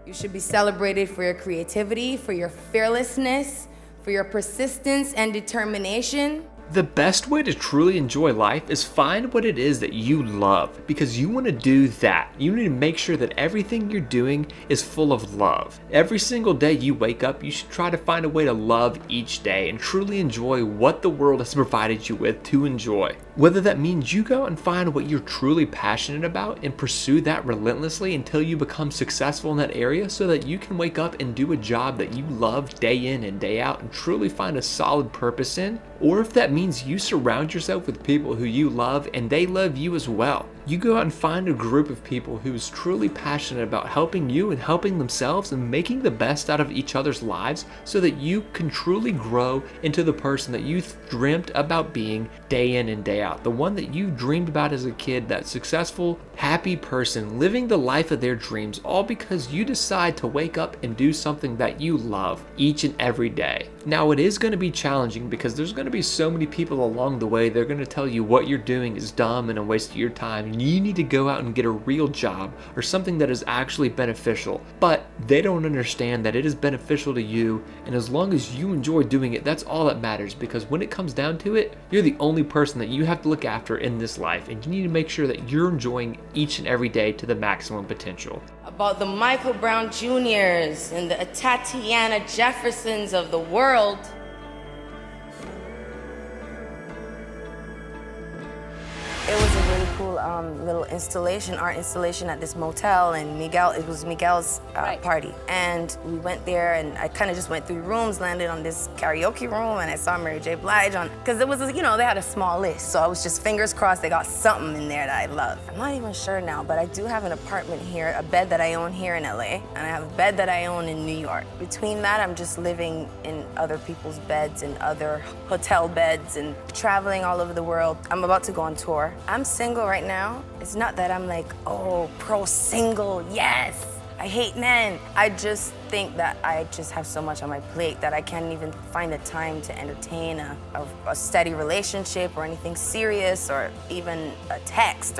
You should be celebrated for your creativity, for your fearlessness, for your persistence and determination. The best way to truly enjoy life is find what it is that you love, because you want to do that. You need to make sure that everything you're doing is full of love. Every single day you wake up, you should try to find a way to love each day and truly enjoy what the world has provided you with to enjoy. Whether that means you go and find what you're truly passionate about and pursue that relentlessly until you become successful in that area, so that you can wake up and do a job that you love day in and day out and truly find a solid purpose in, or if that means you surround yourself with people who you love and they love you as well. You go out and find a group of people who's truly passionate about helping you and helping themselves and making the best out of each other's lives, so that you can truly grow into the person that you dreamt about being day in and day out. The one that you dreamed about as a kid, that successful, happy person living the life of their dreams, all because you decide to wake up and do something that you love each and every day. Now, it is going to be challenging because there's going to be so many people along the way. They're going to tell you what you're doing is dumb and a waste of your time, and you need to go out and get a real job or something that is actually beneficial. But they don't understand that it is beneficial to you, and as long as you enjoy doing it, that's all that matters, because when it comes down to it, you're the only person that you have to look after in this life, and you need to make sure that you're enjoying each and every day to the maximum potential. About the Michael Brown Jr.'s and the Tatiana Jeffersons of the world. It was a really cool little installation, art installation at this motel, and it was Miguel's party. And we went there, and I kind of just went through rooms, landed on this karaoke room, and I saw Mary J. Blige on, because it was, they had a small list, so I was just fingers crossed they got something in there that I love. I'm not even sure now, but I do have an apartment here, a bed that I own here in LA, and I have a bed that I own in New York. Between that, I'm just living in other people's beds and other hotel beds and traveling all over the world. I'm about to go on tour. I'm single right now. It's not that I'm like, oh, pro-single, yes, I hate men. I just think that I just have so much on my plate that I can't even find the time to entertain a steady relationship or anything serious or even a text.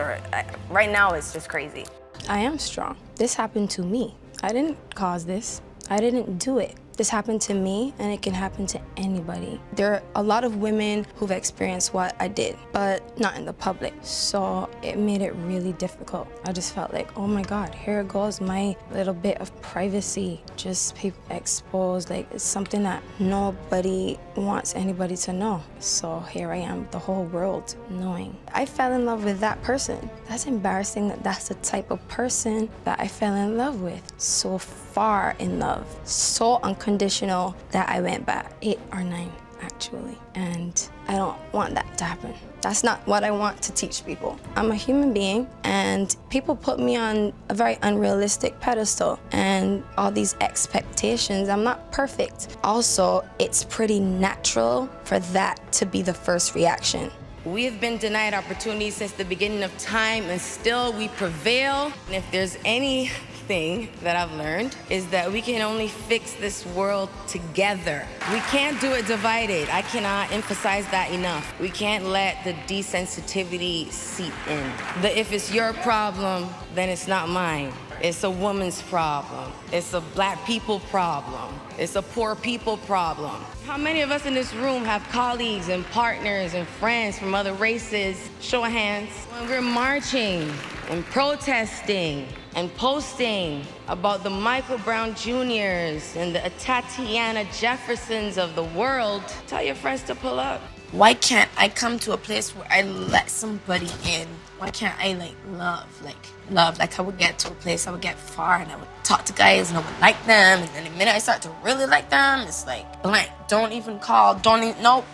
Right now, it's just crazy. I am strong. This happened to me. I didn't cause this. I didn't do it. This happened to me, and it can happen to anybody. There are a lot of women who've experienced what I did, but not in the public. So it made it really difficult. I just felt like, oh my God, here goes my little bit of privacy. Just people exposed, like it's something that nobody wants anybody to know. So here I am, the whole world knowing. I fell in love with that person. That's embarrassing that that's the type of person that I fell in love with. So far in love, so unconditional that I went back 8 or 9 actually, and I don't want that to happen. That's not what I want to teach people. I'm a human being, and people put me on a very unrealistic pedestal and all these expectations. I'm not perfect. Also, it's pretty natural for that to be the first reaction. We have been denied opportunities since the beginning of time, and still we prevail. And if there's anything that I've learned, is that we can only fix this world together. We can't do it divided. I cannot emphasize that enough. We can't let the desensitivity seep in. If it's your problem, then it's not mine. It's a woman's problem. It's a black people problem. It's a poor people problem. How many of us in this room have colleagues and partners and friends from other races? Show of hands. When we're marching and protesting and posting about the Michael Brown Jr.'s and the Tatiana Jeffersons of the world, tell your friends to pull up. Why can't I come to a place where I let somebody in? Why can't I love? Like I would get to a place, I would get far, and I would talk to guys and I would like them, and then the minute I start to really like them, it's like blank. Don't even call,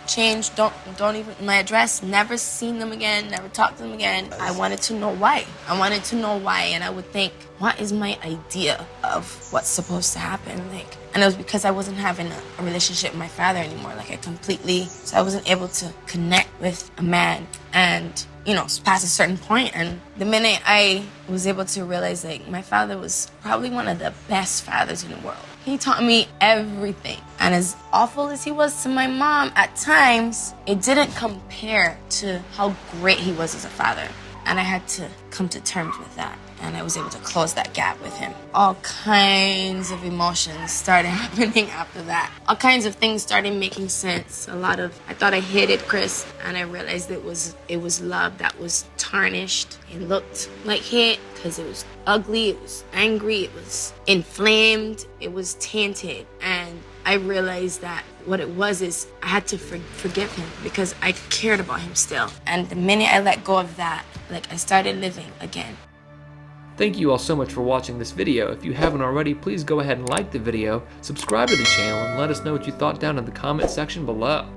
change, don't even, my address, never seen them again, never talked to them again. I wanted to know why. And I would think, what is my idea of what's supposed to happen? And it was because I wasn't having a relationship with my father anymore. So I wasn't able to connect with a man and, past a certain point. And the minute I was able to realize, my father was probably one of the best fathers in the world. He taught me everything. And as awful as he was to my mom, at times, it didn't compare to how great he was as a father. And I had to come to terms with that. and I was able to close that gap with him. All kinds of emotions started happening after that. All kinds of things started making sense. I thought I hated Chris, and I realized it was love that was tarnished. It looked like hate because it was ugly, it was angry, it was inflamed, it was tainted. And I realized that what it was is I had to forgive him because I cared about him still. And the minute I let go of that, like, I started living again. Thank you all so much for watching this video. If you haven't already, please go ahead and like the video, subscribe to the channel, and let us know what you thought down in the comment section below.